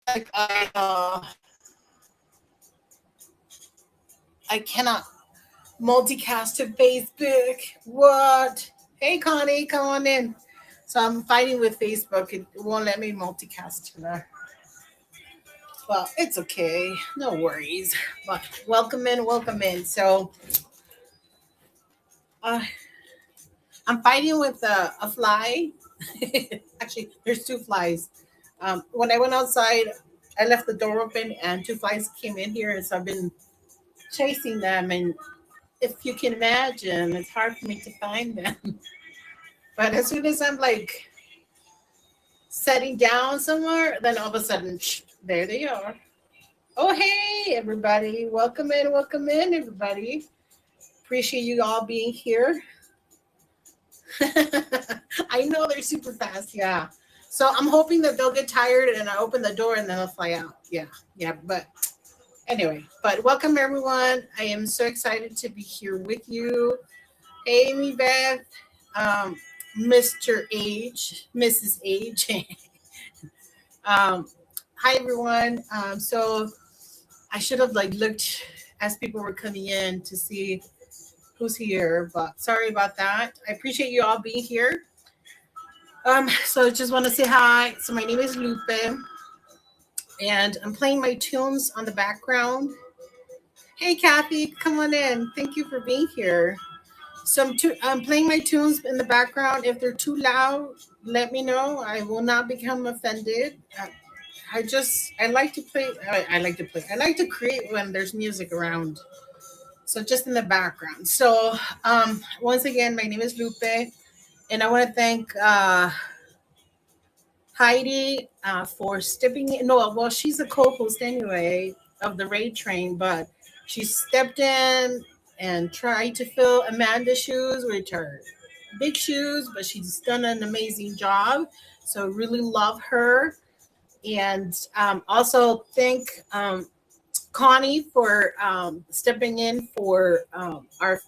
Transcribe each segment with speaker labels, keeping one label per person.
Speaker 1: like I cannot multicast to Facebook. What? Hey Connie, come on in. So I'm fighting with Facebook. It won't let me multicast to there. Well, it's okay. No worries. But welcome in, welcome in. So uh, I'm fighting with a fly. Actually, there's two flies. When I went outside, I left the door open and two flies came in here. And so I've been chasing them. And if you can imagine, it's hard for me to find them. But as soon as I'm like setting down somewhere, then all of a sudden, there they are. Oh, hey, everybody. Welcome in, everybody. Appreciate you all being here. I know they're super fast. Yeah. So I'm hoping that they'll get tired and I open the door and then they'll fly out. Yeah. Yeah. But anyway, but welcome, everyone. I am so excited to be here with you. Amy Beth, um, Mr. H, Mrs. H. um, Hi, everyone. So I should have like looked as people were coming in to see who's here, but sorry about that. I appreciate you all being here. So just want to say hi. So my name is Lupe, and I'm playing my tunes on the background. Hey, Kathy, come on in. Thank you for being here. So I'm playing my tunes in the background. If they're too loud, let me know. I will not become offended. I like to play. I like to play. I like to create when there's music around. So just in the background. So once again, my name is Lupe, and I want to thank Heidi for stepping in. No, well, she's a co-host anyway of the Raid Train, but she stepped in and tried to fill Amanda's shoes, which are big shoes, but she's done an amazing job. So really love her, and also thank Connie for stepping in for our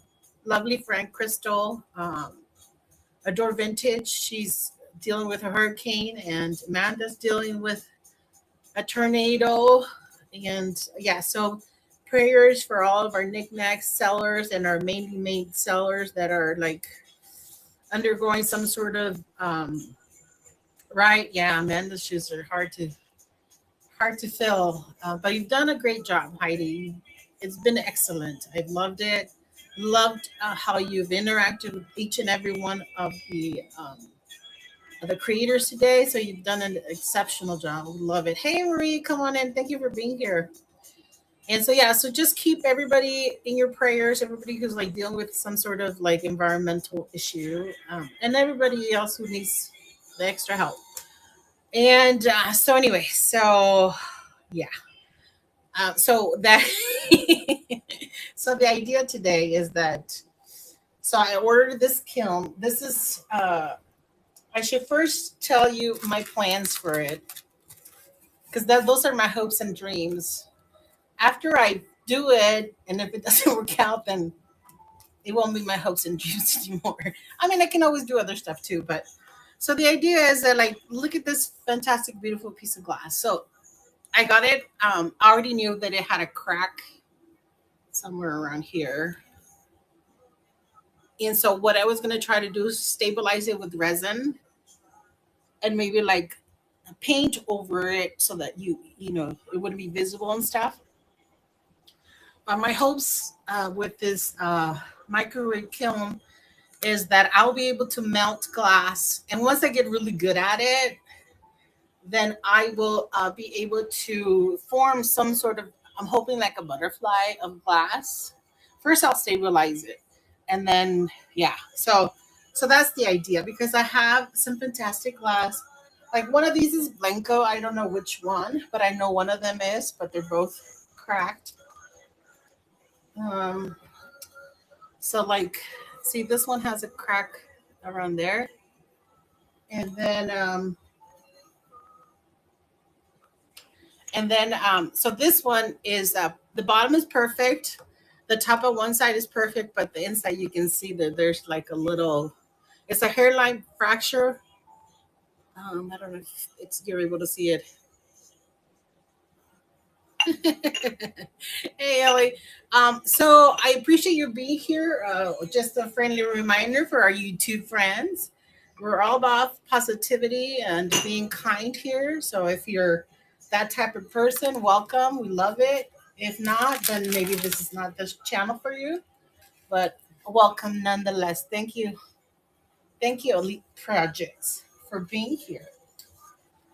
Speaker 1: lovely friend Crystal. Adore Vintage. She's dealing with a hurricane, and Amanda's dealing with a tornado. And yeah, so prayers for all of our knickknacks sellers and our mainly made sellers that are like undergoing some sort of right. Yeah, Amanda's shoes are hard to fill, but you've done a great job, Heidi. It's been excellent. I've loved it. Loved how you've interacted with each and every one of the creators today. So you've done an exceptional job. Love it. Hey, Marie, come on in. Thank you for being here. And so yeah, so just keep everybody in your prayers. Everybody who's like dealing with some sort of like environmental issue, and everybody else who needs the extra help. And so anyway, so yeah, so that so the idea today is that so I ordered this kiln. This is I should first tell you my plans for it because those are my hopes and dreams. After I do it, and if it doesn't work out, then it won't be my hopes and dreams anymore. I mean, I can always do other stuff too, but so the idea is that like look at this fantastic, beautiful piece of glass. So I got it. I already knew that it had a crack somewhere around here. And so what I was gonna try to do is stabilize it with resin and maybe like paint over it so that you know it wouldn't be visible and stuff. My hopes with this microwave kiln is that I'll be able to melt glass, and once I get really good at it, then I will be able to form some sort of. I'm hoping like a butterfly of glass. First, I'll stabilize it, and then yeah. So that's the idea because I have some fantastic glass. Like one of these is Blanco. I don't know which one, but I know one of them is. But they're both cracked. Um, so like, see, this one has a crack around there, and so this one is the bottom is perfect, the top of one side is perfect, but the inside you can see that there's like a little. It's a hairline fracture. I don't know if it's you're able to see it. Hey, Ellie. So I appreciate you being here. Just a friendly reminder for our YouTube friends. We're all about positivity and being kind here. So if you're that type of person, welcome. We love it. If not, then maybe this is not the channel for you. But welcome nonetheless. Thank you. Thank you, Elite Projects, for being here.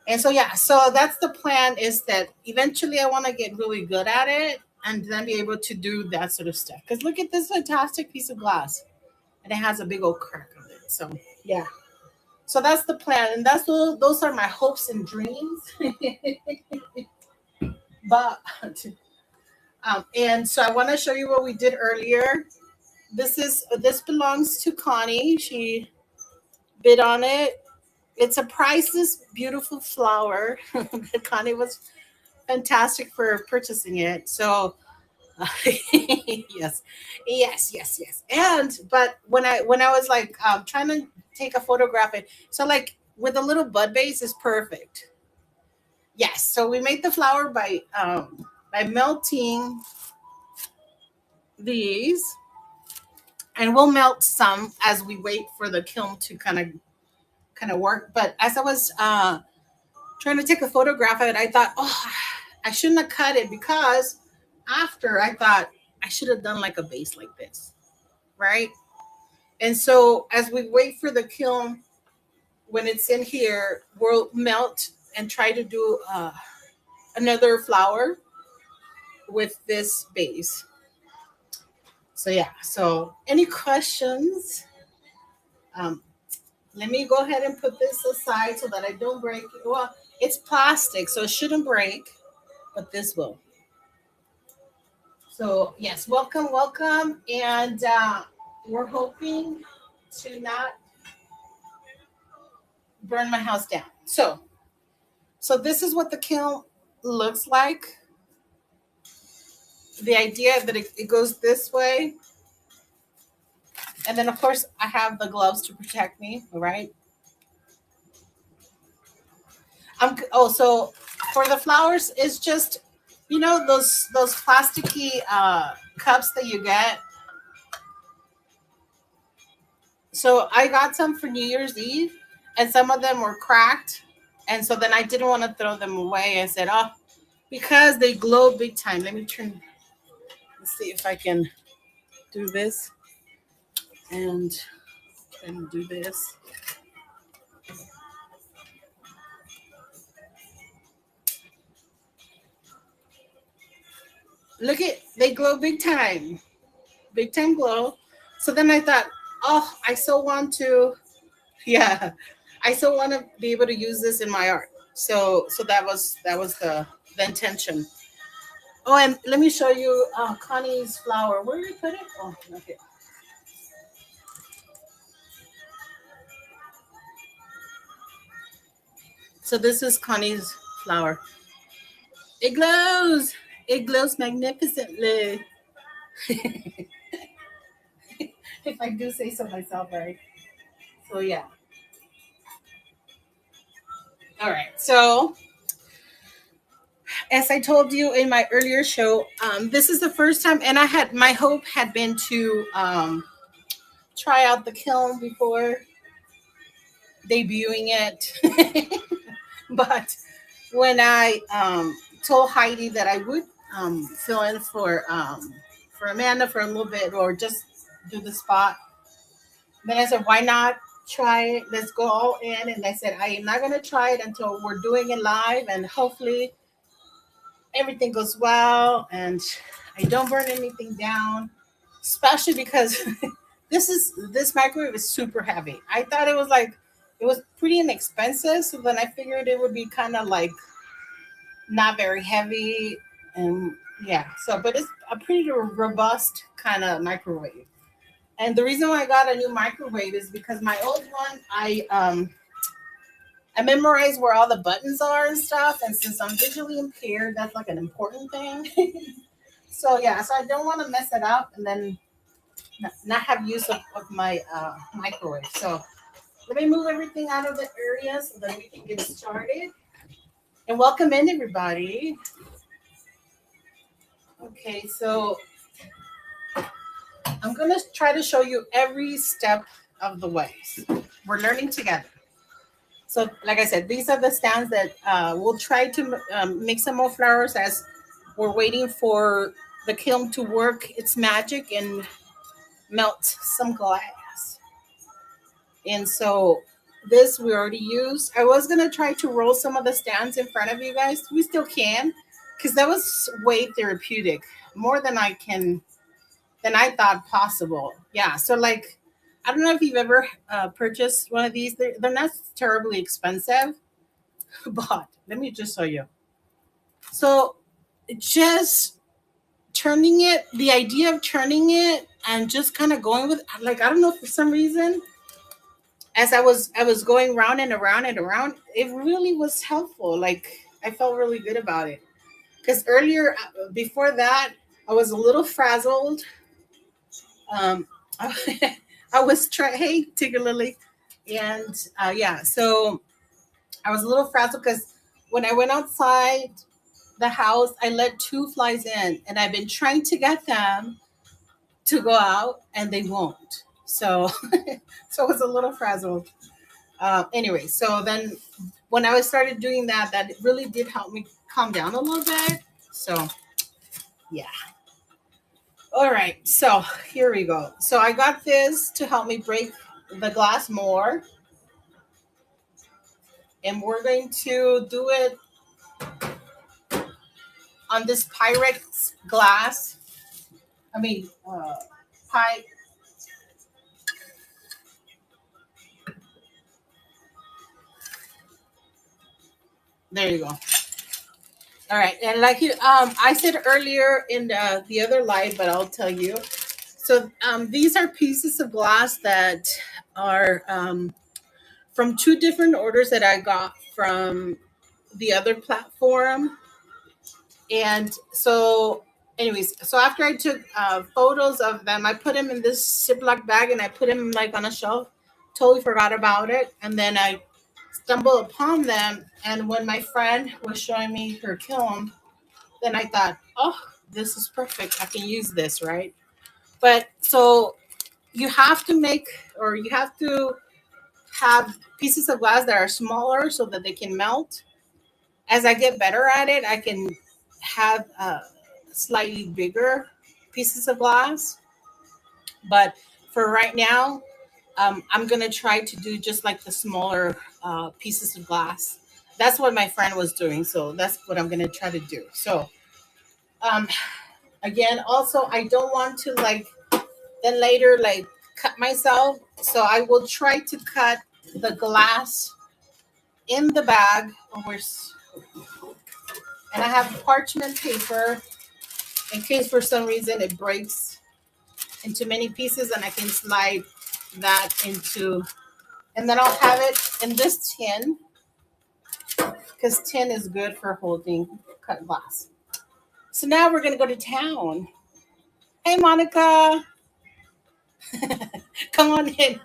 Speaker 1: And so yeah, so that's the plan is that eventually I want to get really good at it and then be able to do that sort of stuff. Because look at this fantastic piece of glass. And it has a big old crack on it. So yeah. So that's the plan. And those are my hopes and dreams. but and so I want to show you what we did earlier. This belongs to Connie. She bid on it. It's a priceless, beautiful flower. Connie was fantastic for purchasing it. So yes, yes. And but when I was like trying to take a photograph it, so like with a little bud base is perfect. Yes. So we made the flower by melting these, and we'll melt some as we wait for the kiln to kind of work. But as I was trying to take a photograph of it, I thought, oh, I shouldn't have cut it because after I thought I should have done like a base like this, right? And so as we wait for the kiln, when it's in here, we'll melt and try to do another flower with this base. So yeah. So any questions? Um, Let me go ahead and put this aside so that I don't break it. Well, it's plastic, so it shouldn't break, but this will. So yes, welcome, and we're hoping to not burn my house down. So this is what the kiln looks like. The idea that it goes this way, and then of course I have the gloves to protect me. All right. So for the flowers, it's just those plasticky cups that you get. So I got some for New Year's Eve, and some of them were cracked, and so then I didn't want to throw them away. I said, oh, because they glow big time. Let me turn. Let's see if I can do this and do this. Look at they glow big time glow. So then I thought, oh, I so want to, yeah, I so want to be able to use this in my art. So that was the intention. Oh, and let me show you Connie's flower. Where did you put it? Oh, okay. So this is Connie's flower. It glows. It glows magnificently. If I do say so myself, right? So yeah. All right. So as I told you in my earlier show, this is the first time, and my hope had been to try out the kiln before debuting it. But when I told Heidi that I would fill in for Amanda for a little bit or just do the spot, then I said, why not try it? Let's go all in. And I said, I am not going to try it until we're doing it live, and hopefully everything goes well and I don't burn anything down, especially because this microwave is super heavy. I thought it was pretty inexpensive, so then I figured it would be kind of like not very heavy, and yeah. So, but it's a pretty robust kind of microwave. And the reason why I got a new microwave is because my old one, I memorized where all the buttons are and stuff. And since I'm visually impaired, that's like an important thing. So yeah, so I don't want to mess it up and then not have use of my microwave. So let me move everything out of the area so that we can get started. And welcome in everybody. Okay, so I'm gonna try to show you every step of the way. We're learning together. So, like I said, these are the stands that we'll try to make some more flowers as we're waiting for the kiln to work its magic and melt some glass. And so this we already used. I was gonna try to roll some of the stands in front of you guys. We still can, because that was way therapeutic, more than I thought possible. Yeah. So like, I don't know if you've ever purchased one of these. They're not terribly expensive, but let me just show you. So just turning it, the idea of turning it and just kind of going with, like, I don't know, for some reason, as I was going round and around and around, it really was helpful. Like, I felt really good about it. Because earlier, before that, I was a little frazzled. I, I was trying, hey, Tigger Lily. And yeah, so I was a little frazzled because when I went outside the house, I let two flies in, and I've been trying to get them to go out, and they won't. So, so I was a little frazzled. Anyway, so then when I was started doing that, that really did help me calm down a little bit. So, yeah. All right, so here we go. So I got this to help me break the glass more, and we're going to do it on this Pyrex glass. I mean, pie. There you go. All right, and like I said earlier in the other live, but I'll tell you. So these are pieces of glass that are from two different orders that I got from the other platform. And so, anyways, so after I took photos of them, I put them in this Ziploc bag and I put them like on a shelf. Totally forgot about it. And then I stumbled upon them. And when my friend was showing me her kiln, then I thought, oh, this is perfect. I can use this, right? But so you have to make, or you have to have pieces of glass that are smaller so that they can melt. As I get better at it, I can have slightly bigger pieces of glass. But for right now, I'm gonna try to do just like the smaller pieces of glass. That's what my friend was doing, so that's what I'm gonna try to do. So um, again, also I don't want to like then later like cut myself, so I will try to cut the glass in the bag. Oh, and I have parchment paper in case for some reason it breaks into many pieces, and I can slide that into, and then I'll have it in this tin because tin is good for holding cut glass. So now we're gonna go to town. Hey, Monica, come on in.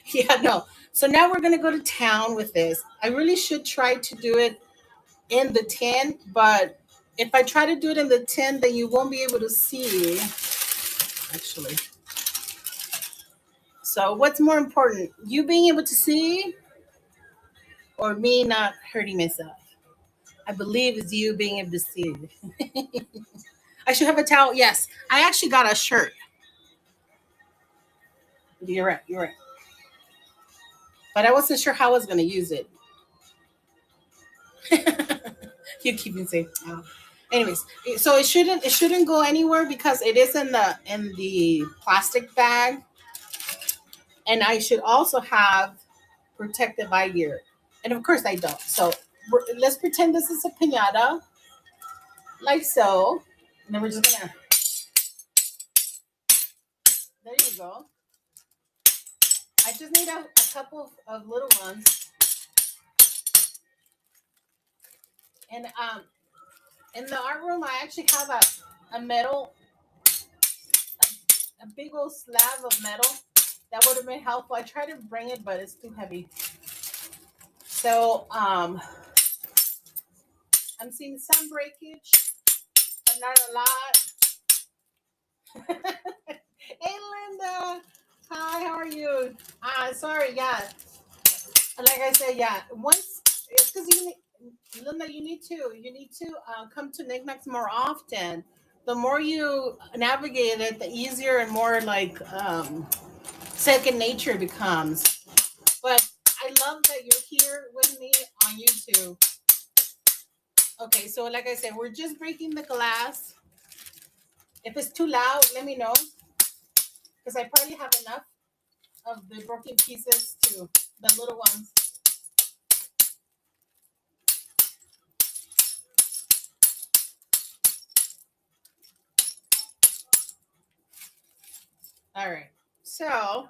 Speaker 1: Yeah, no. So now we're gonna go to town with this. I really should try to do it in the tin, but if I try to do it in the tin, then you won't be able to see. Actually, so what's more important, you being able to see or me not hurting myself? I believe it's you being able to see. I should have a towel. Yes, I actually got a shirt. You're right. You're right. But I wasn't sure how I was going to use it. You keep me safe. Anyways, so it shouldn't go anywhere because it is in the plastic bag, and I should also have protective eye gear, and of course I don't. So let's pretend this is a pinata, like so, and then we're just gonna. There you go. I just need a couple of little ones, and in the art room I actually have a metal, a big old slab of metal that would have been helpful. I tried to bring it, but it's too heavy. So I'm seeing some breakage, but not a lot. Hey, Linda. Hi, how are you? Sorry, yeah. Like I said, yeah. Once it's because Linda, you need to come to Knickknacks more often. The more you navigate it, the easier and more like second nature it becomes. But I love that you're here with me on YouTube. Okay, so like I said, we're just breaking the glass. If it's too loud, let me know because I probably have enough of the broken pieces to the little ones. All right. So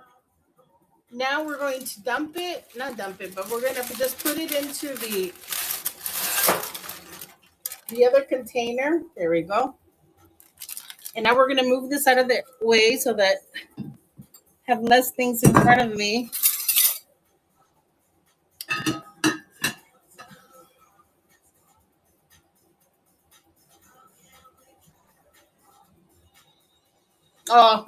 Speaker 1: now we're going to dump it, not dump it, but we're going to just put it into the other container. There we go. And now we're going to move this out of the way so that I have less things in front of me. Oh,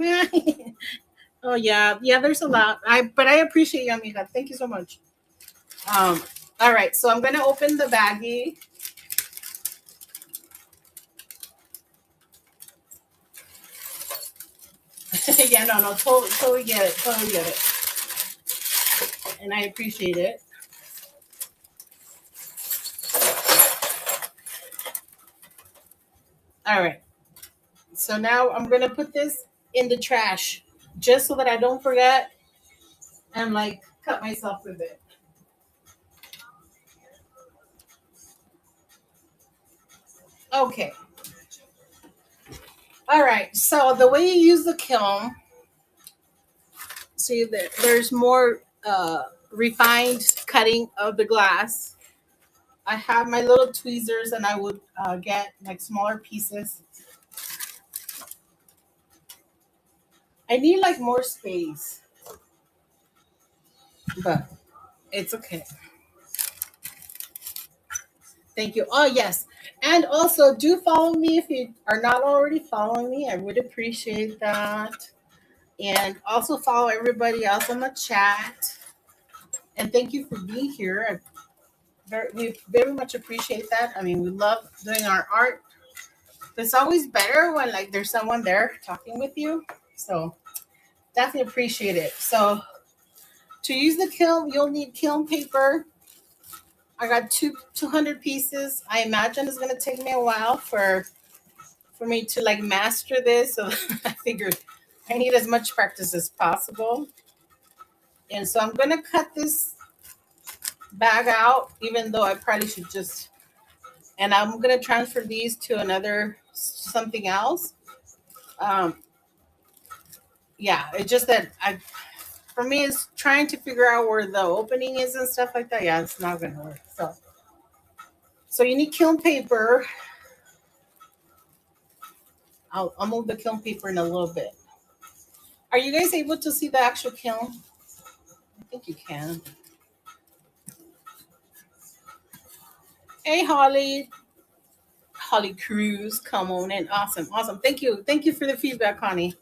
Speaker 1: oh yeah, yeah. There's a lot. But I appreciate you, amiga. Thank you so much. Um, all right, so I'm gonna open the baggie. Yeah, no, totally get it, totally get it, and I appreciate it. All right, so now I'm gonna put this in the trash just so that I don't forget and like cut myself with it. Okay. All right. So the way you use the kiln, see that there's more refined cutting of the glass. I have my little tweezers, and I would get like smaller pieces. I need like more space, but it's okay. Thank you. Oh yes, and also do follow me if you are not already following me. I would appreciate that. And also follow everybody else on the chat. And thank you for being here. We very much appreciate that. I mean, we love doing our art. It's always better when like there's someone there talking with you. So definitely appreciate it. So to use the kiln, you'll need kiln paper. I got 200 pieces. I imagine it's gonna take me a while for me to like master this. So I figured I need as much practice as possible. And so I'm gonna cut this bag out, even though I probably should just. And I'm gonna transfer these to another something else. Um, yeah, it's just that I, for me, it's trying to figure out where the opening is and stuff like that. Yeah, it's not gonna work. So you need kiln paper. I'll move the kiln paper in a little bit. Are you guys able to see the actual kiln? I think you can. Hey, Holly Cruz, come on in. Awesome, awesome. Thank you for the feedback, Connie.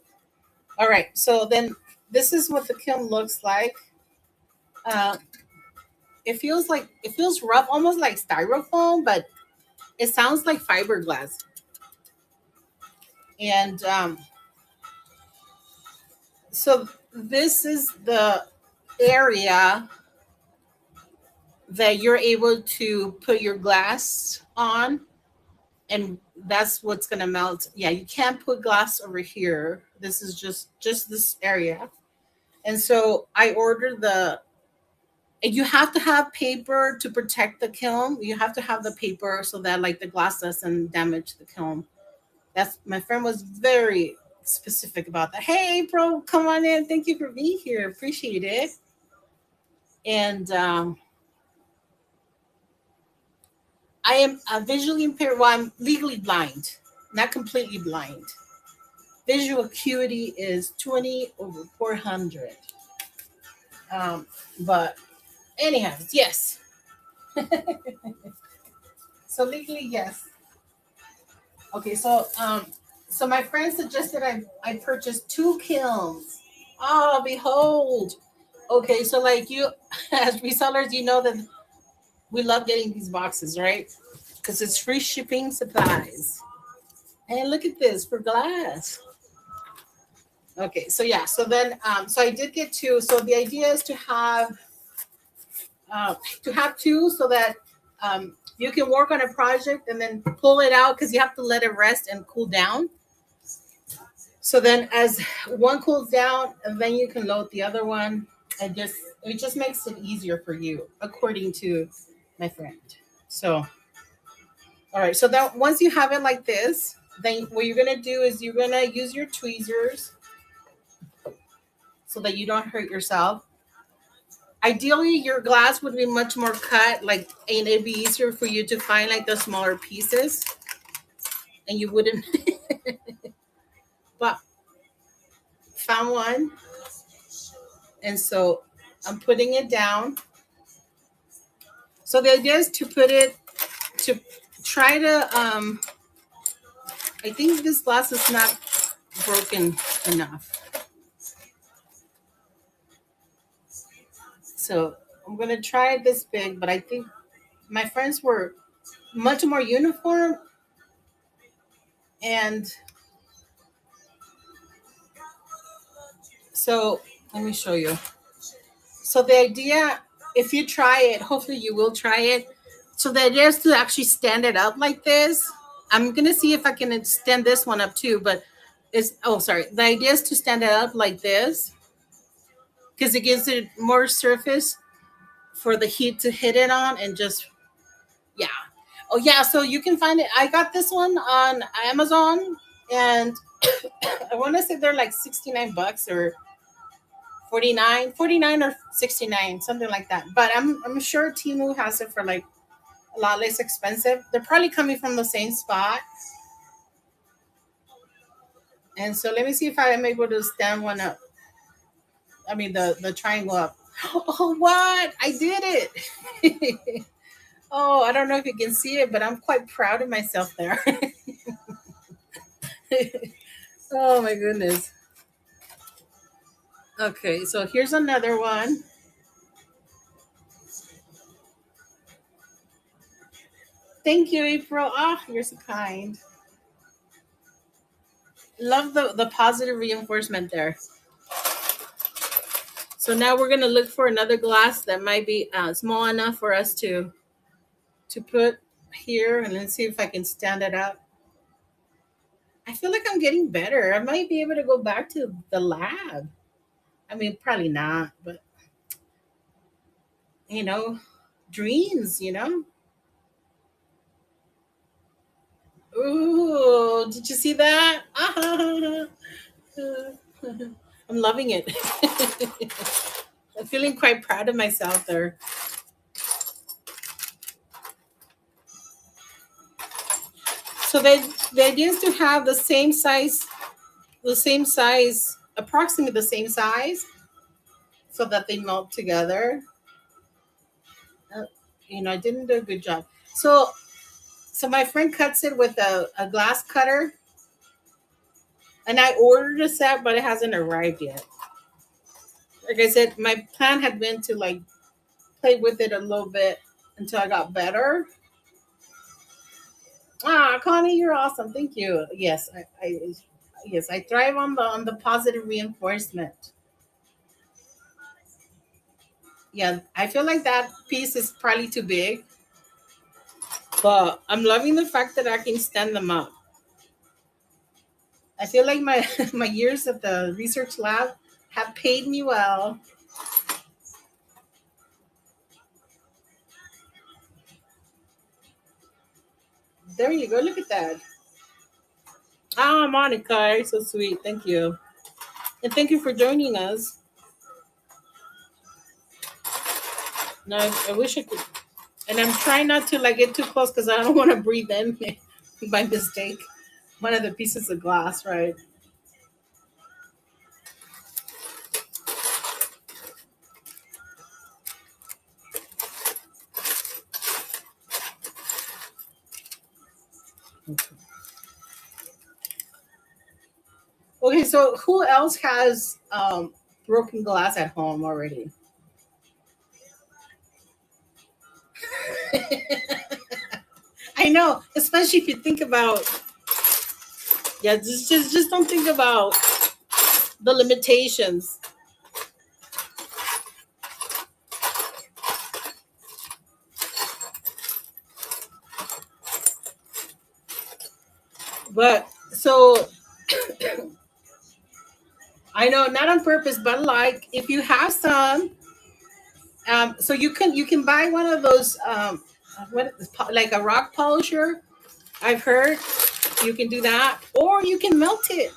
Speaker 1: All right, so then this is what the kiln looks like. Uh, it feels rough, almost like styrofoam, but it sounds like fiberglass. And so this is the area that you're able to put your glass on, and that's what's going to melt. Yeah, you can't put glass over here. This is just this area. And so I ordered the, and you have to have paper to protect the kiln. You have to have the paper so that like the glass doesn't damage the kiln. That's, my friend was very specific about that. Hey, April, come on in. Thank you for being here. Appreciate it. And I am visually impaired. Well, I'm legally blind, not completely blind. Visual acuity is 20 over 400. But anyhow, yes. So legally, yes. Okay, so my friend suggested I purchase two kilns. Oh, behold. Okay, so like you, as resellers, you know that we love getting these boxes, right? Because it's free shipping supplies. And look at this for glass. Okay, so yeah, so then so I did get two. So the idea is to have two so that you can work on a project and then pull it out because you have to let it rest and cool down. So then as one cools down, and then you can load the other one. And just it just makes it easier for you, according to my friend. So all right, so that once you have it like this, then what you're gonna do is you're gonna use your tweezers so that you don't hurt yourself. Ideally, your glass would be much more cut, like, and it'd be easier for you to find like the smaller pieces, and you wouldn't. But found one, and so I'm putting it down. So the idea is to put it to try to. I think this glass is not broken enough, so I'm gonna try it this big. But I think my friends were much more uniform, and so let me show you. So the idea, if you try it, hopefully you will try it. So the idea is to actually stand it up like this. I'm gonna see if I can extend this one up too, but it's oh sorry. The idea is to stand it up like this because it gives it more surface for the heat to hit it on and just yeah. Oh yeah, so you can find it. I got this one on Amazon and I want to say they're like 69 bucks or 49 or 69, something like that. But I'm sure Timu has it for like a lot less expensive. They're probably coming from the same spot. And so let me see if I am able to stand one up. I mean the triangle up. Oh what? I did it. Oh, I don't know if you can see it, but I'm quite proud of myself there. Oh my goodness. Okay, so here's another one. Thank you, April. Ah, you're so kind. Love the positive reinforcement there. So now we're gonna look for another glass that might be small enough for us to put here, and let's see if I can stand it up. I feel like I'm getting better. I might be able to go back to the lab. I mean, probably not, but you know, dreams. Ooh, did you see that? I'm loving it. I'm feeling quite proud of myself there. So the idea is to have the same size, approximately the same size, so that they melt together. Uh, I didn't do a good job. So my friend cuts it with a glass cutter, and I ordered a set, but it hasn't arrived yet. Like I said, my plan had been to like play with it a little bit until I got better. Ah, Connie, you're awesome. Thank you. Yes, yes, I thrive on the positive reinforcement. Yeah, I feel like that piece is probably too big, but I'm loving the fact that I can stand them up. I feel like my my years at the research lab have paid me well. There you go. Look at that. Ah, Monica, you're so sweet. Thank you, and thank you for joining us. No, I wish I could, and I'm trying not to like get too close because I don't want to breathe in by mistake one of the pieces of glass. Right. Okay, so who else has broken glass at home already? I know, especially if you think about, yeah, just don't think about the limitations. But so I know, not on purpose, but like if you have some, so you can buy one of those like a rock polisher. I've heard you can do that, or you can melt it.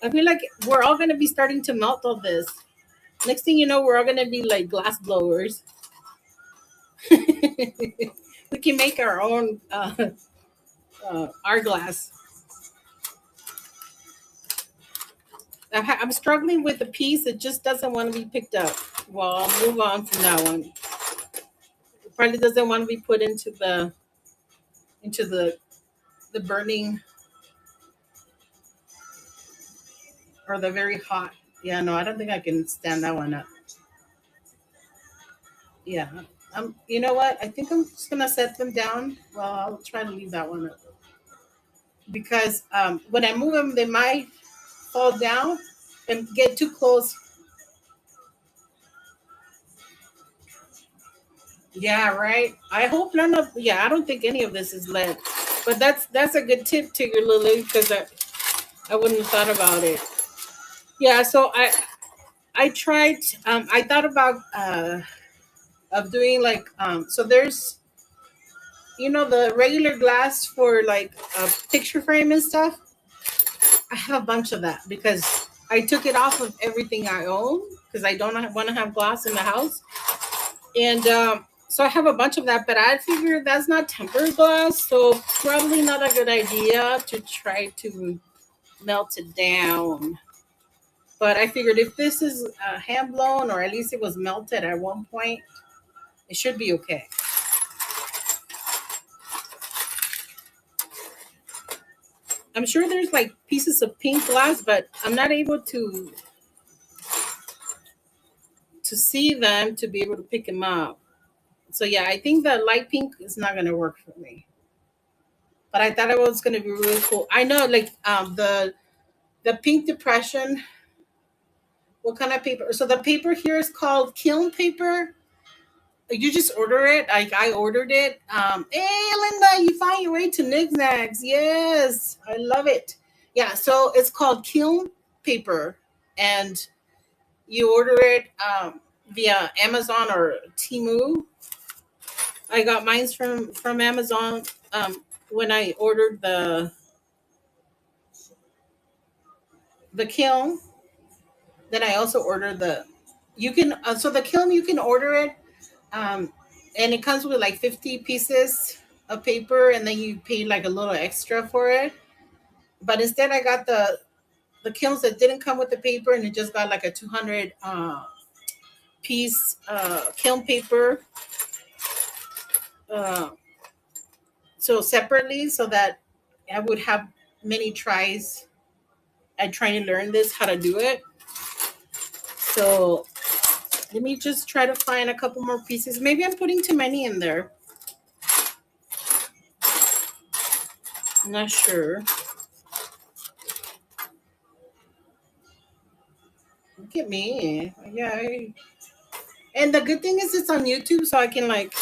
Speaker 1: I feel like we're all gonna be starting to melt all this. Next thing you know, we're all gonna be like glass blowers. We can make our own our glass. I'm struggling with a piece that just doesn't want to be picked up. Well, I'll move on from that one. It probably doesn't want to be put into the burning or the very hot. Yeah, no, I don't think I can stand that one up. Yeah. You know what? I think I'm just gonna set them down. Well, I'll try to leave that one up because when I move them, they might fall down and get too close. Yeah, right. I hope none of. Yeah, I don't think any of this is lead, but that's a good tip to your Lily because I wouldn't have thought about it. Yeah, so I tried. I thought about of doing like so there's the regular glass for like a picture frame and stuff. I have a bunch of that because I took it off of everything I own because I don't want to have glass in the house. And so I have a bunch of that, but I figured that's not tempered glass, so probably not a good idea to try to melt it down. But I figured if this is hand blown, or at least it was melted at one point, it should be okay. I'm sure there's like pieces of pink glass, but I'm not able to see them to be able to pick them up. So yeah, I think the light pink is not gonna work for me. But I thought it was gonna be really cool. I know, like the pink depression. What kind of paper? So the paper here is called kiln paper. You just order it. Like I ordered it. Hey Linda, you found your way to Knickknacks. Yes, I love it. Yeah, so it's called kiln paper, and you order it via Amazon or Temu. I got mine from Amazon when I ordered the kiln. Then I also ordered the you can so the kiln you can order it um, and it comes with like 50 pieces of paper, and then you pay like a little extra for it. But instead, I got the kilns that didn't come with the paper, and it just got like a 200 piece kiln paper. Uh, so separately, so that I would have many tries at trying to learn this how to do it. So let me just try to find a couple more pieces. Maybe I'm putting too many in there. I'm not sure. Look at me. Yeah. And the good thing is it's on YouTube, so I can like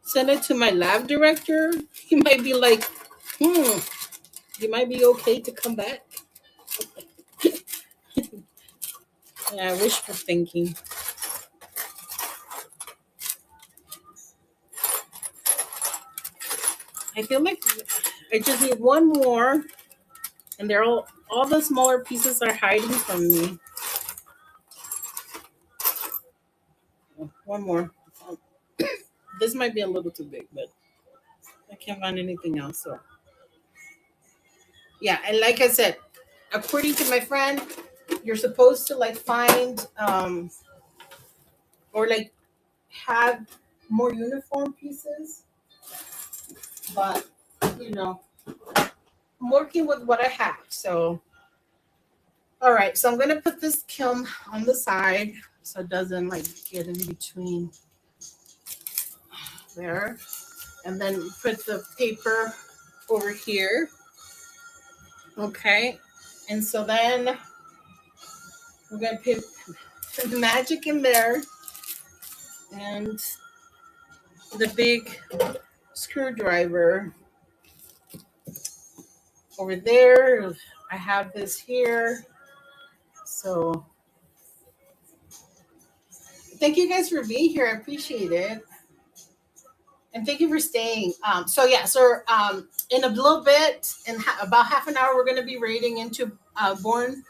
Speaker 1: send it to my lab director. He might be like, hmm, you might be okay to come back. Yeah, wishful thinking. I feel like I just need one more, and they're all the smaller pieces are hiding from me. One more. This might be a little too big, but I can't find anything else. So yeah, and like I said, according to my friend, you're supposed to like find or like have more uniform pieces, but you know, I'm working with what I have. So, all right. So I'm gonna put this kiln on the side so it doesn't like get in between there, and then put the paper over here. Okay. And so then we're gonna put the magic in there and the big screwdriver over there. I have this here. So thank you guys for being here. I appreciate it. And thank you for staying. So yeah, so in a little bit, in about half an hour, we're going to be raiding into uh, Born.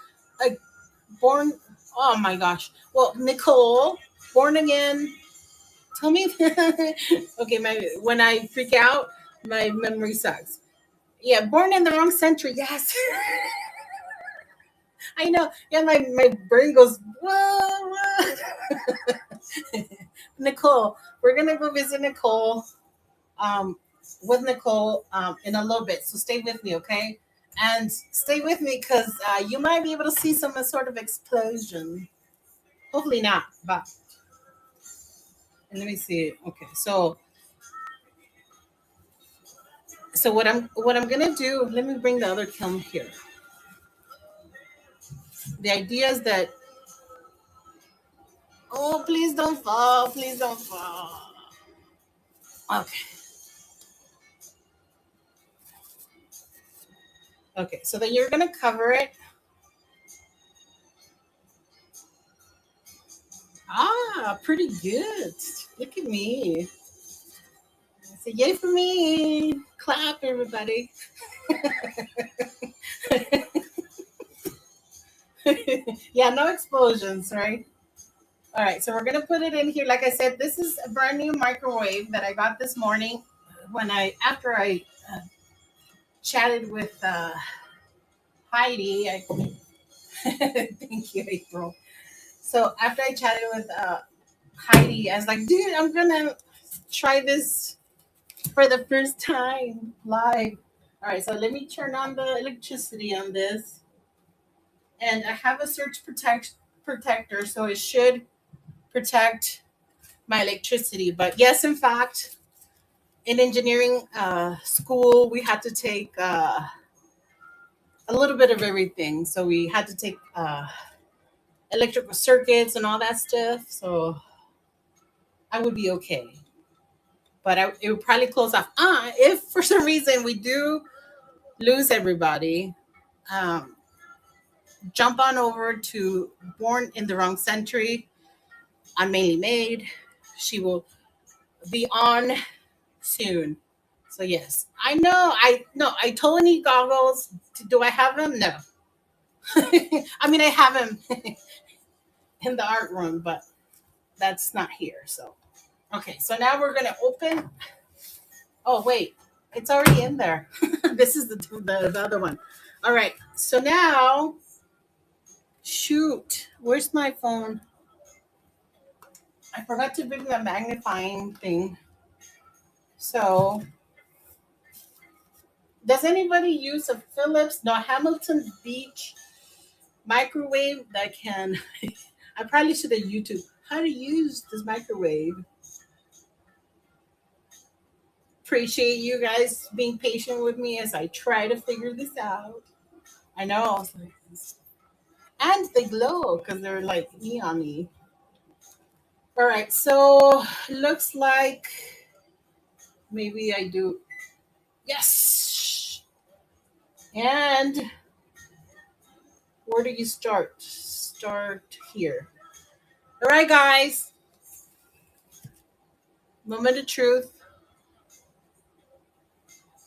Speaker 1: Oh my gosh. Well, Nicole, Born Again. Tell me. Okay, my when I freak out, my memory sucks. Yeah, Born in the Wrong Century. Yes. I know. Yeah, my brain goes, whoa, whoa. Nicole, we're gonna go visit Nicole, um, with Nicole, in a little bit. So stay with me, okay? And stay with me because you might be able to see some sort of explosion. Hopefully not, but let me see. Okay, so what I'm gonna do? Let me bring the other kiln here. The idea is that, oh, please don't fall, please don't fall. Okay. Okay, so then you're gonna cover it. Ah, pretty good. Look at me. Say yay for me. Clap, everybody. Yeah, no explosions, right? All right, so we're gonna put it in here. Like I said, this is a brand new microwave that I got this morning when after I chatted with Heidi. Thank you, April. So after I chatted with Heidi, I was like, dude, I'm gonna try this for the first time live. All right, so let me turn on the electricity on this, and I have a surge protector, so it should protect my electricity. But yes, in fact, in engineering school, we had to take a little bit of everything. So we had to take electrical circuits and all that stuff. So I would be okay, but it would probably close off. If for some reason we do lose everybody, um, jump on over to Born in the Wrong Century on Mainly Made. She will be on soon. So yes, I know. I totally need goggles. Do I have them? No. I mean, I have them in the art room, but that's not here. So okay, so now we're gonna open. Oh wait, it's already in there. This is the other one. All right, so now shoot, where's my phone? I forgot to bring the magnifying thing. So does anybody use a Philips, no, Hamilton Beach microwave that can? I probably should have YouTube how to use this microwave. Appreciate you guys being patient with me as I try to figure this out. I know. And they glow because they're like neon-y. All right, so looks like maybe I do. Yes. And where do you start? Start here. All right, guys. Moment of truth.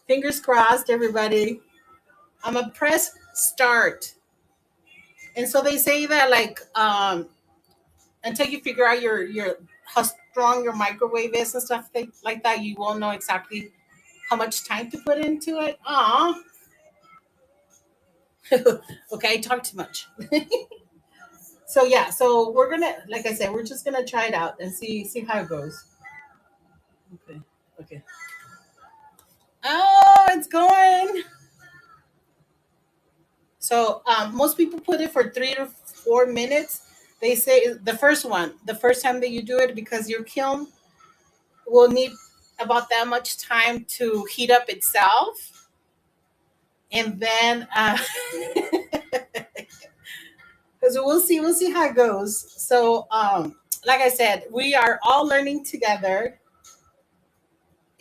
Speaker 1: Fingers crossed, everybody. I'm gonna press start. And so they say that like until you figure out your how strong your microwave is and stuff like that, you won't know exactly how much time to put into it. Aw. Okay, I talk too much. So yeah, so we're gonna, like I said, we're just gonna try it out and see how it goes. Okay. Okay. Oh, it's going. So most people put it for 3 to 4 minutes. They say the first one, the first time that you do it, because your kiln will need about that much time to heat up itself, and then so we'll see how it goes. So like I said, we are all learning together,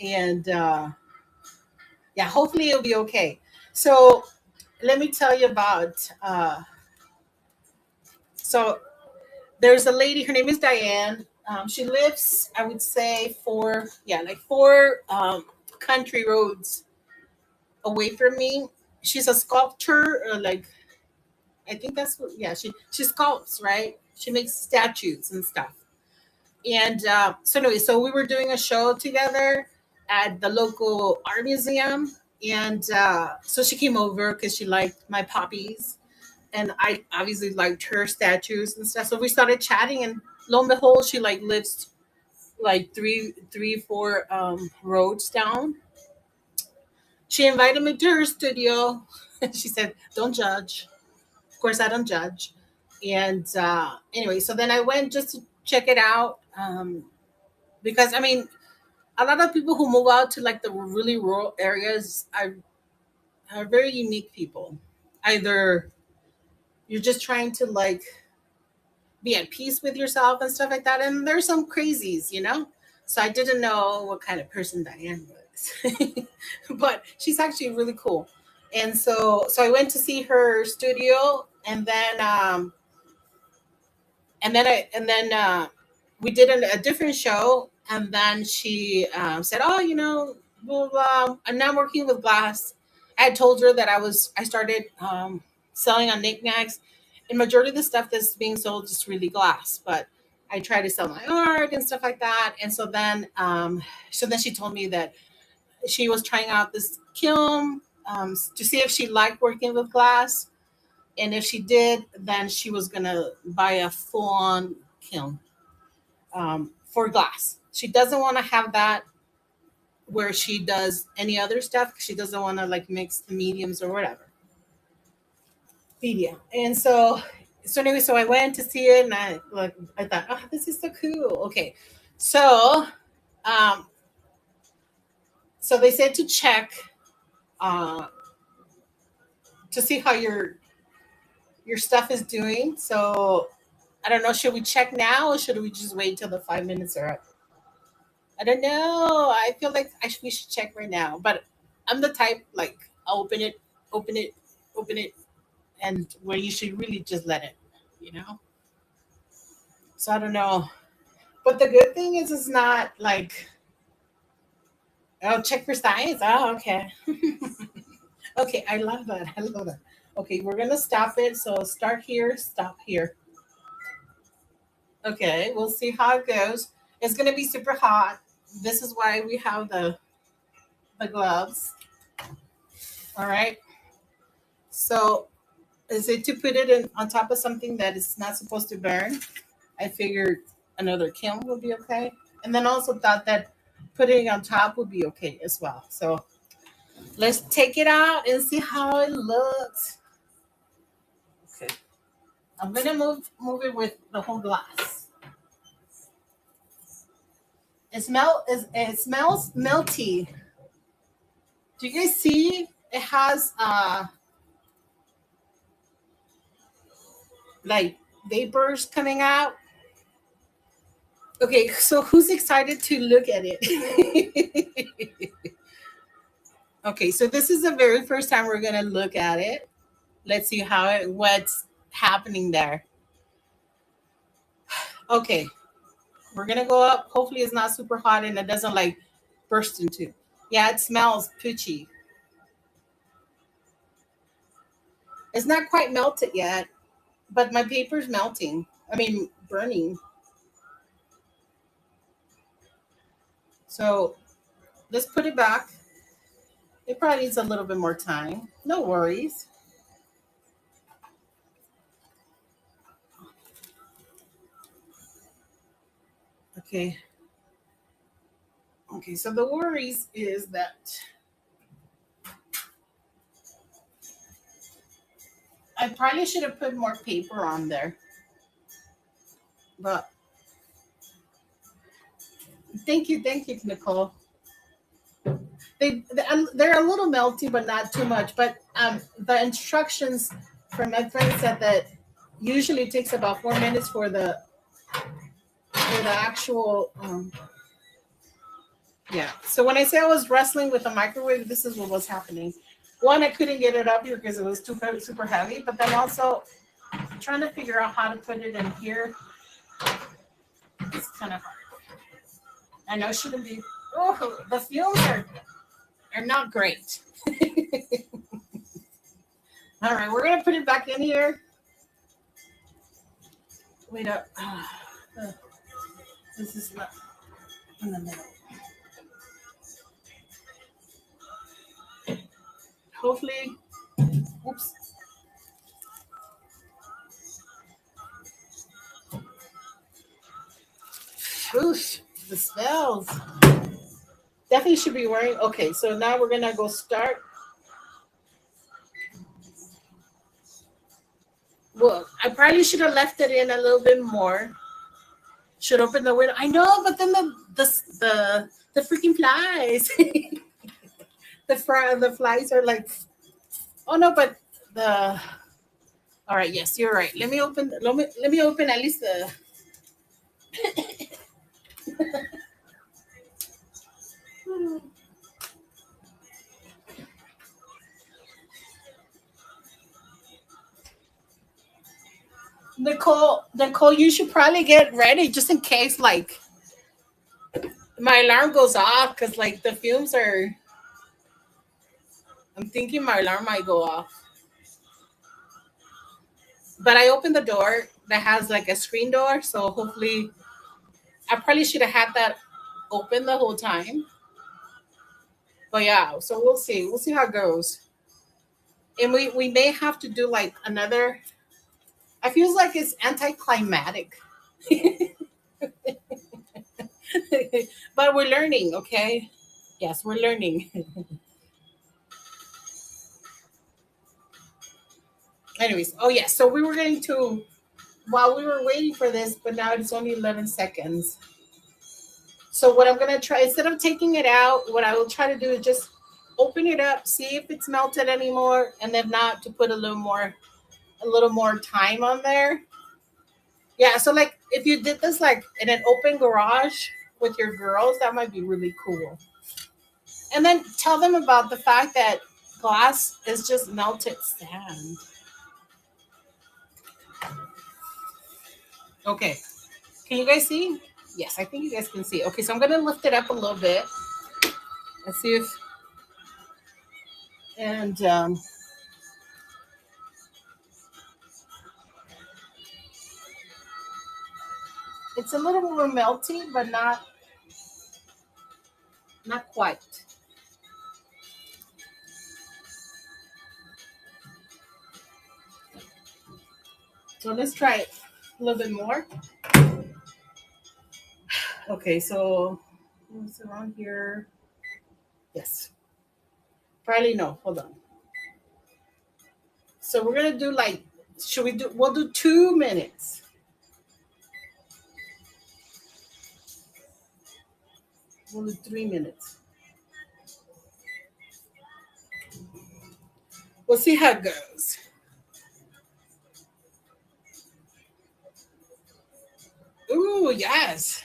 Speaker 1: and yeah, hopefully it'll be okay. So let me tell you about so there's a lady, her name is Diane. She lives, I would say, four country roads away from me. She's a sculptor, like I think that's what, yeah, she sculpts, right? She makes statues and stuff. And so anyway, so we were doing a show together at the local art museum, and so she came over because she liked my poppies, and I obviously liked her statues and stuff. So we started chatting, and lo and behold, she like lives like four roads down. She invited me to her studio. She said, "Don't judge." Of course, I don't judge. And anyway, so then I went just to check it out, because I mean, a lot of people who move out to like the really rural areas are very unique people. Either you're just trying to like be at peace with yourself and stuff like that. And there's some crazies, you know? So I didn't know what kind of person Diane was. But she's actually really cool. And so I went to see her studio, and then we did a different show, and then she said, "Oh, well, I'm now working with glass." I had told her that I started selling on knickknacks, and majority of the stuff that's being sold is really glass, but I try to sell my art and stuff like that. And so then she told me that she was trying out this kiln, to see if she liked working with glass, and if she did, then she was gonna buy a full-on kiln, for glass. She doesn't want to have that where she does any other stuff. She doesn't want to like mix the mediums or whatever media. And so anyway, so I went to see it, and I thought, oh, this is so cool. Okay, so um, so they said to check, uh, to see how your stuff is doing. So I don't know. Should we check now, or should we just wait till the 5 minutes are up? I don't know. I feel like we should check right now. But I'm the type like I'll open it, open it, and where you should really just let it, you know. So I don't know. But the good thing is, it's not like, oh, check for science. Oh, okay, okay. I love that. I love that. Okay, we're gonna stop it. So start here, stop here. Okay, we'll see how it goes. It's gonna be super hot. This is why we have the gloves. All right. So is it to put it in on top of something that is not supposed to burn? I figured another kiln would be okay. And then also thought that putting it on top would be okay as well. So let's take it out and see how it looks. Okay. I'm gonna move it with the whole glass. It smells melty. Do you guys see? It has like vapors coming out. Okay, so who's excited to look at it? Okay, so this is the very first time we're gonna look at it. Let's see what's happening there. Okay, we're gonna go up. Hopefully, it's not super hot and it doesn't like burst into. Yeah, it smells pitchy. It's not quite melted yet, but my paper's melting. I mean, burning. So let's put it back. It probably needs a little bit more time. No worries. Okay. Okay, so the worries is that I probably should have put more paper on there, but thank you, Nicole. They're a little melty, but not too much. But the instructions from my friend said that usually it takes about 4 minutes for the actual yeah. So when I say I was wrestling with the microwave, this is what was happening. One, I couldn't get it up here because it was too super heavy, but then also trying to figure out how to put it in here. It's kind of hard. I know it shouldn't be. Oh, the fumes are not great. All right, we're gonna put it back in here. Wait up. This is not in the middle. Hopefully, oops. Oof, the smells. Definitely should be wearing. Okay, so now we're gonna go start. Well, I probably should have left it in a little bit more. Should open the window. I know, but then the freaking flies. The flies are like. Oh no, but the. All right, yes, you're right. Let me open at least the. Nicole, you should probably get ready just in case, like my alarm goes off, because like the fumes are. I'm thinking my alarm might go off, but I opened the door that has like a screen door, so hopefully, I probably should have had that open the whole time. But yeah, so we'll see. We'll see how it goes, and we may have to do like another. I feel like it's anticlimactic. But we're learning, okay? Yes, we're learning. Anyways, oh yeah, so we were going to, while we were waiting for this, but now it's only 11 seconds. So what I'm going to try, instead of taking it out, what I will try to do is just open it up, see if it's melted anymore, and if not, to put a little more time on there. Yeah, so like if you did this like in an open garage with your girls, that might be really cool. And then tell them about the fact that glass is just melted sand. Okay. Can you guys see? Yes, I think you guys can see. Okay, so I'm gonna lift it up a little bit. Let's see if and it's a little more melty, but not quite. So let's try it a little bit more. Okay, so what's around here? Yes. Probably no. Hold on. So we're gonna do like, should we do? We'll do 2 minutes. We'll do 3 minutes. We'll see how it goes. Ooh, yes.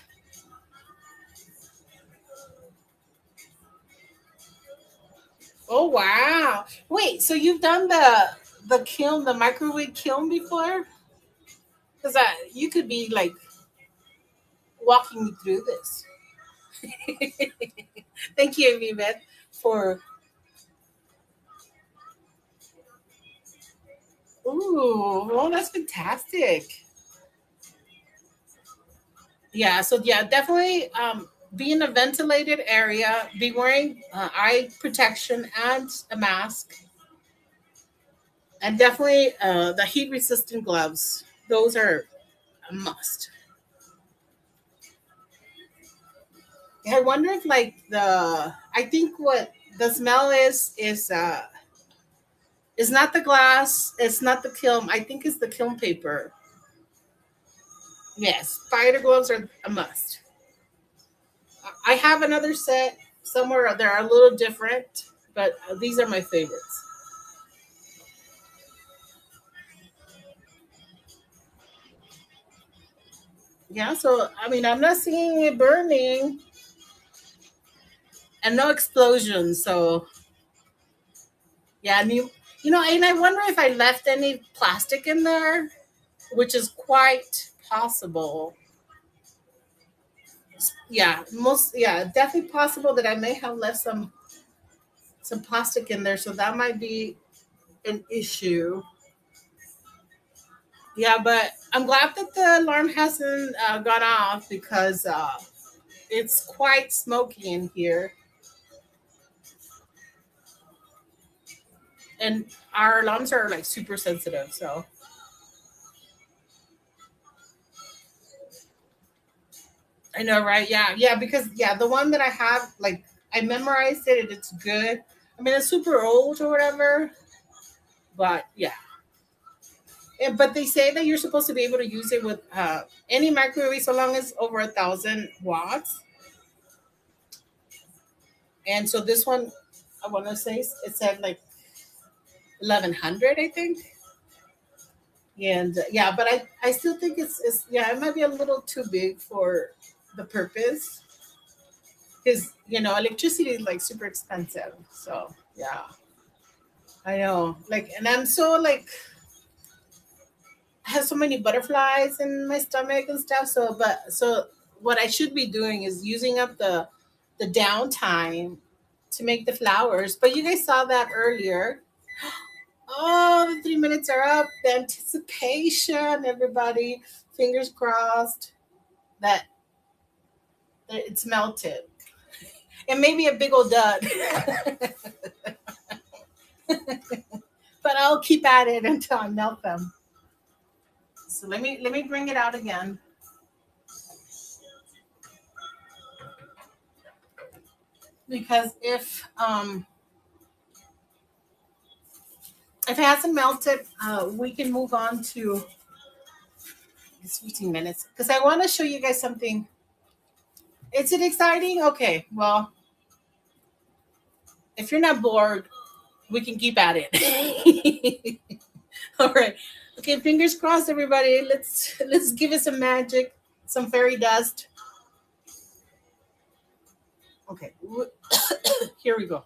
Speaker 1: Oh wow. Wait, so you've done the kiln, the microwave kiln before? Because you could be like walking me through this. Thank you, Vivet, for ooh, oh that's fantastic. Yeah, so yeah, definitely be in a ventilated area, be wearing eye protection and a mask, and definitely the heat resistant gloves. Those are a must. I wonder if like I think what the smell is It's not the glass. It's not the kiln. I think it's the kiln paper. Yes, spider gloves are a must. I have another set somewhere. They're a little different, but these are my favorites. Yeah, so I mean, I'm not seeing it burning and no explosions. So yeah, and I wonder if I left any plastic in there, which is quite possible. Yeah, definitely possible that I may have left some plastic in there, so that might be an issue. Yeah, but I'm glad that the alarm hasn't gone off because it's quite smoky in here, and our alarms are like super sensitive. So I know, right? Yeah, yeah, because yeah, the one that I have, like, I memorized it and it's good. I mean, it's super old or whatever, but yeah. But they say that you're supposed to be able to use it with any microwave so long as over 1,000 watts. And so this one, I want to say it said like 1,100, I think. And yeah, but I still think it's yeah, it might be a little too big for the purpose because electricity is like super expensive. So yeah, I know. Like, and I'm so like I have so many butterflies in my stomach and stuff. So what I should be doing is using up the downtime to make the flowers. But you guys saw that earlier. Oh, the 3 minutes are up. The anticipation, everybody. Fingers crossed that it's melted. It may be a big old dud, but I'll keep at it until I melt them. So let me bring it out again. Because if it hasn't melted, we can move on to it's 15 minutes because I want to show you guys something. Is it exciting? Okay, well, if you're not bored, we can keep at it. All right. Okay, fingers crossed, everybody. Let's give it some magic, some fairy dust. Okay, here we go.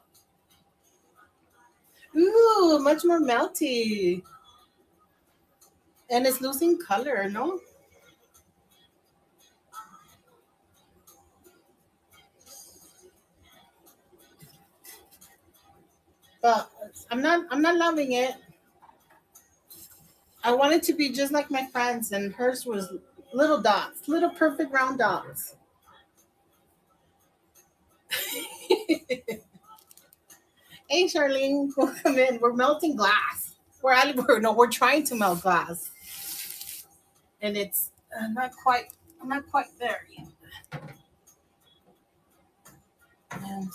Speaker 1: Ooh, much more melty, and it's losing color. No, but I'm not loving it. I want it to be just like my friends, and hers was little dots, little perfect round dots. Hey, Charlene, welcome in. We're melting glass. We're trying to melt glass, and it's not quite. I'm not quite there yet. And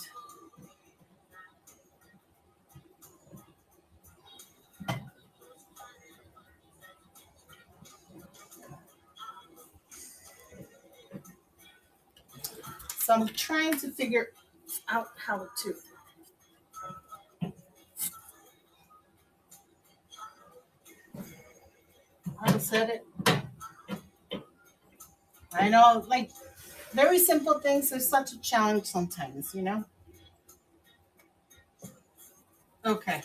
Speaker 1: so I'm trying to figure out how to set it. I know, like very simple things are such a challenge sometimes. Okay,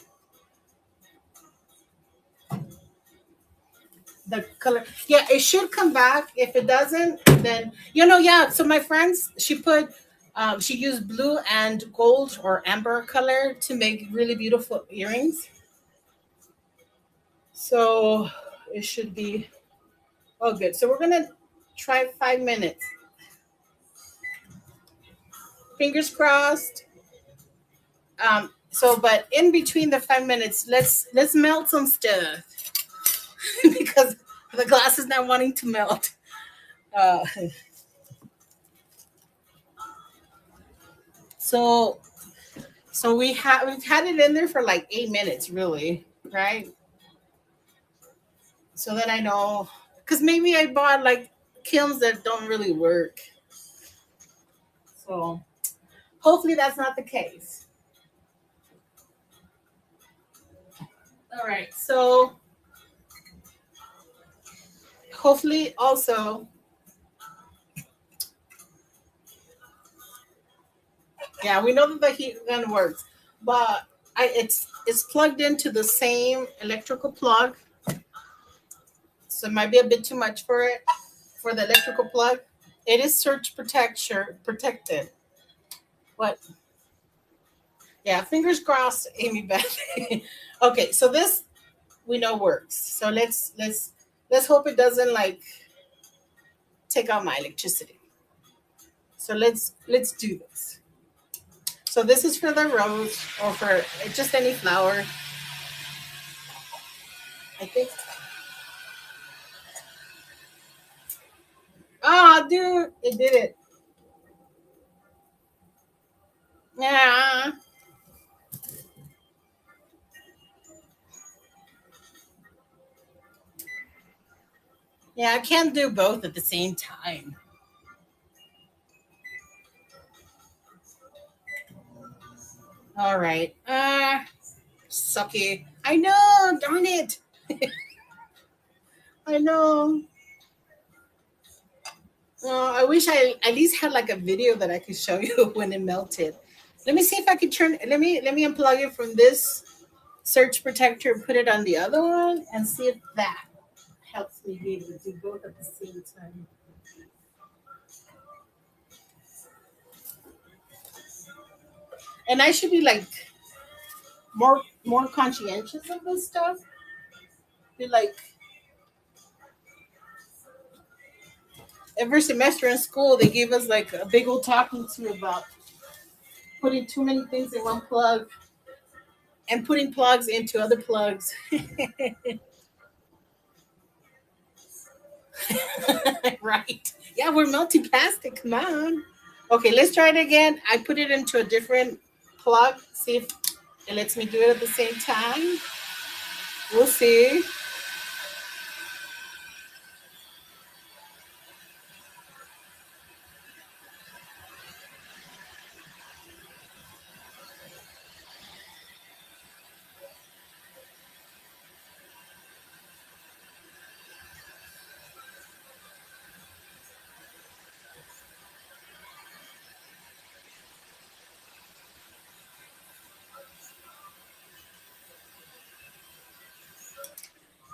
Speaker 1: the color. Yeah, it should come back. If it doesn't, then yeah. So my friends, she used blue and gold or amber color to make really beautiful earrings. So it should be all good. So we're gonna try 5 minutes. Fingers crossed. But in between the 5 minutes, let's melt some stuff because the glass is not wanting to melt. Uh, so we've had it in there for like 8 minutes, really. right? So then I know, because maybe I bought like kilns that don't really work. So hopefully that's not the case. All right. So hopefully also, yeah, we know that the heat gun works, but it's plugged into the same electrical plug, so it might be a bit too much for it for the electrical plug. It is surge protected. What? Yeah, fingers crossed, Amy Beth. Okay, so this we know works. So let's hope it doesn't like take out my electricity. So let's do this. So this is for the rose or for just any flower. I think. Oh, dude, it did it. Yeah. Yeah, I can't do both at the same time. All right. Sucky. I know, darn it. I know. I wish I at least had like a video that I could show you when it melted. Let me see if I could turn. Let me unplug it from this surge protector and put it on the other one and see if that helps me be able to do both at the same time. And I should be like more conscientious of this stuff. Be like every semester in school they gave us like a big old talking to about putting too many things in one plug and putting plugs into other plugs. Right. Yeah, we're multi-plastic. Come on. Okay, let's try it again. I put it into a different plug. See if it lets me do it at the same time. We'll see.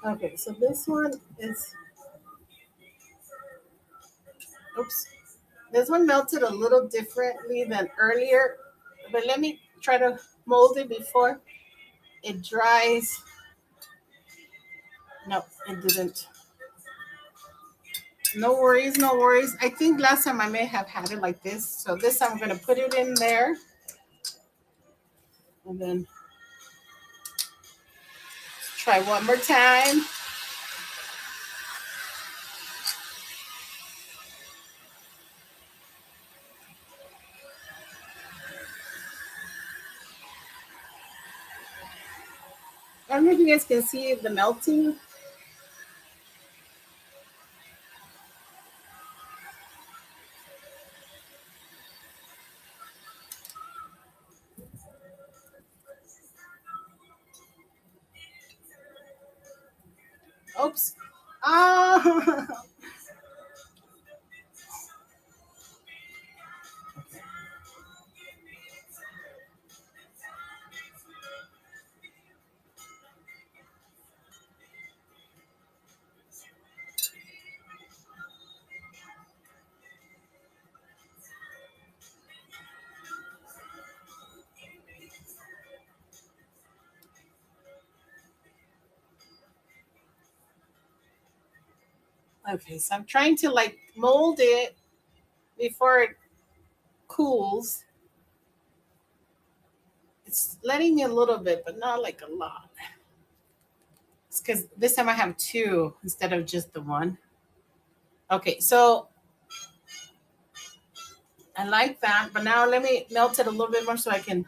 Speaker 1: Okay, so this one is, oops, this one melted a little differently than earlier, but let me try to mold it before it dries. No, it didn't. No worries, no worries. I think last time I may have had it like this. So this time I'm going to put it in there and then try one more time. I don't know if you guys can see the melting. Oops. Oh. Okay, so I'm trying to like mold it before it cools. It's letting me a little bit, but not like a lot. It's because this time I have two instead of just the one. Okay, so I like that, but now let me melt it a little bit more so I can.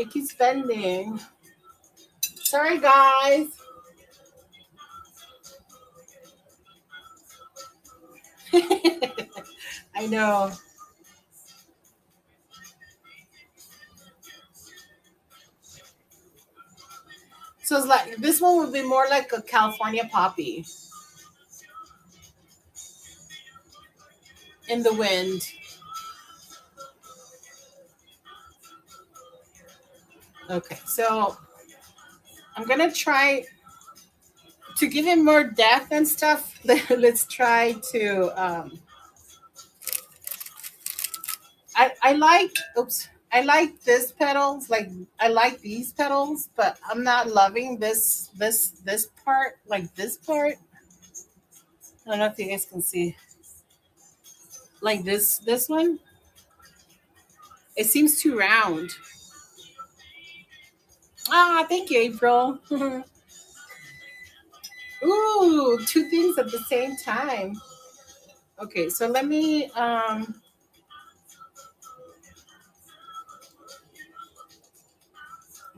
Speaker 1: It keeps bending. Sorry, guys. I know. So it's like this one would be more like a California poppy in the wind. Okay, so I'm gonna try to give it more depth and stuff. Let's try to. I like. Oops. I like this petals. Like I like these petals, but I'm not loving this part. Like this part. I don't know if you guys can see. Like this one. It seems too round. Ah, thank you, April. Ooh, two things at the same time. Okay, so let me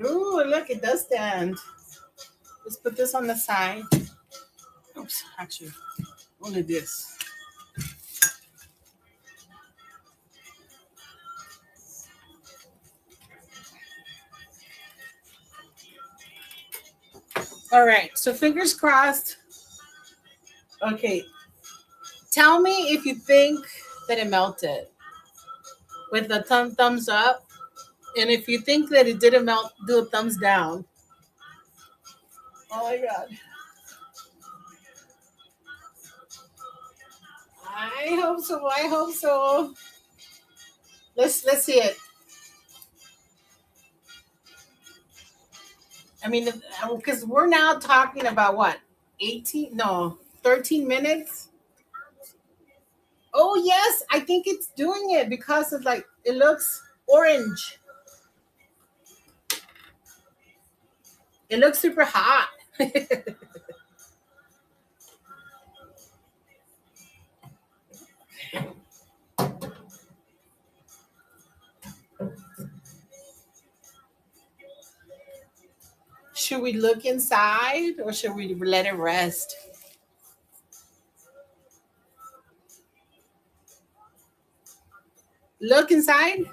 Speaker 1: ooh, look, it does stand. Let's put this on the side. Oops, actually, only this. All right, so fingers crossed. Okay, tell me if you think that it melted with a thumbs up, and if you think that it didn't melt, do a thumbs down. Oh my god! I hope so. I hope so. Let's see it. I mean, because we're now talking about what 18? No, 13 minutes. Oh yes, I think it's doing it because it's like it looks orange. It looks super hot. Should we look inside or should we let it rest? Look inside.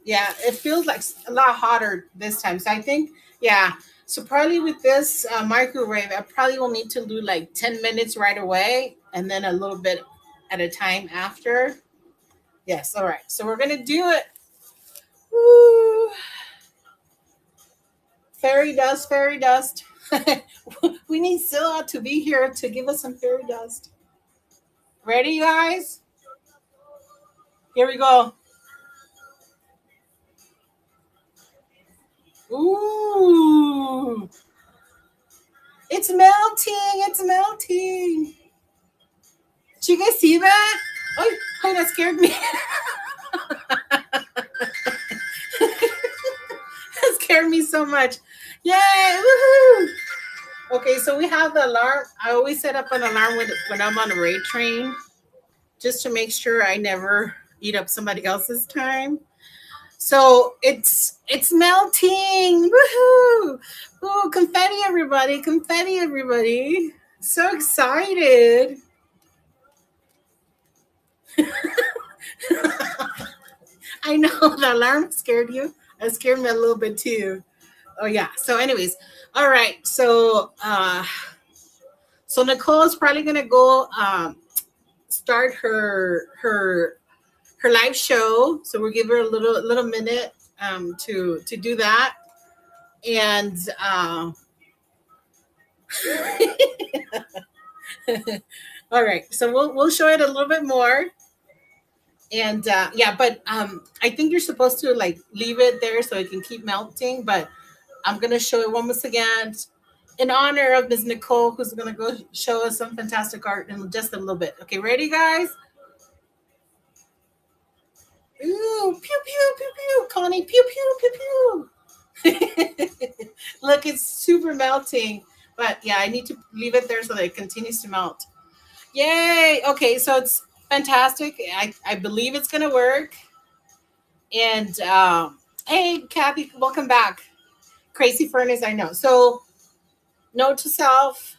Speaker 1: Yeah, it feels like a lot hotter this time. So I think, yeah. So probably with this microwave, I probably will need to do like 10 minutes right away and then a little bit at a time after. Yes. All right. So we're going to do it. Woo. Fairy dust, fairy dust. We need Scylla to be here to give us some fairy dust. Ready, you guys? Here we go. Ooh. It's melting. It's melting. Did you guys see that? Oh, that scared me. That scared me so much. Yay! Woohoo! Okay, so we have the alarm. I always set up an alarm when I'm on a raid train, just to make sure I never eat up somebody else's time. So it's melting. Woohoo! Ooh, confetti, everybody! Confetti, everybody! So excited. I know the alarm scared you. It scared me a little bit too. Oh yeah. So, anyways, all right. So Nicole is probably gonna go start her live show. So we'll give her a little minute to do that. And all right. So we'll show it a little bit more. And yeah, but I think you're supposed to like leave it there so it can keep melting. But I'm gonna show it once again in honor of Ms. Nicole, who's gonna go show us some fantastic art in just a little bit. Okay, ready, guys? Ooh, pew pew pew pew, Connie, pew pew pew pew. Look, it's super melting. But yeah, I need to leave it there so that it continues to melt. Yay! Okay, so fantastic. I believe it's gonna work. And hey, Kathy, welcome back. Crazy furnace, I know. So note to self: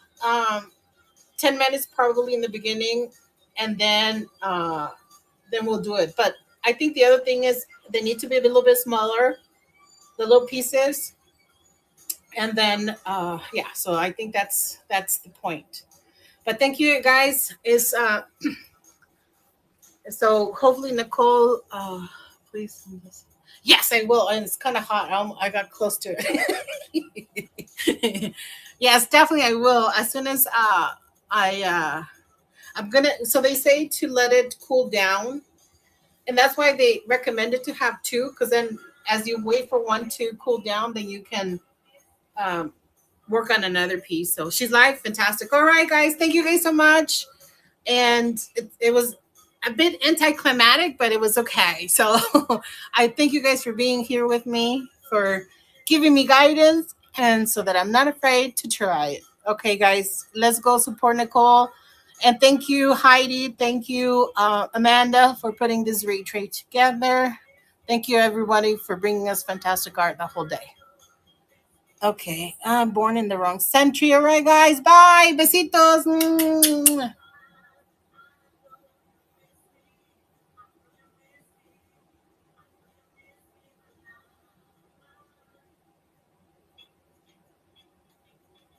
Speaker 1: 10 minutes probably in the beginning, and then we'll do it. But I think the other thing is they need to be a little bit smaller, the little pieces, and then yeah. So I think that's the point. But thank you guys. Is so hopefully Nicole, please. Yes, I will. And it's kind of hot. I got close to it. Yes, definitely I will. As soon as I'm gonna. So they say to let it cool down, and that's why they recommended to have two, because then as you wait for one to cool down, then you can um, work on another piece. So she's live, fantastic. All right, guys, thank you guys so much. And it was a bit anticlimactic, but it was okay. So I thank you guys for being here with me, for giving me guidance, and so that I'm not afraid to try it. Okay, guys, let's go support Nicole. And thank you, Heidi. Thank you, Amanda, for putting this retreat together. Thank you, everybody, for bringing us fantastic art the whole day. Okay, I'm born in the wrong century. All right, guys. Bye. Besitos.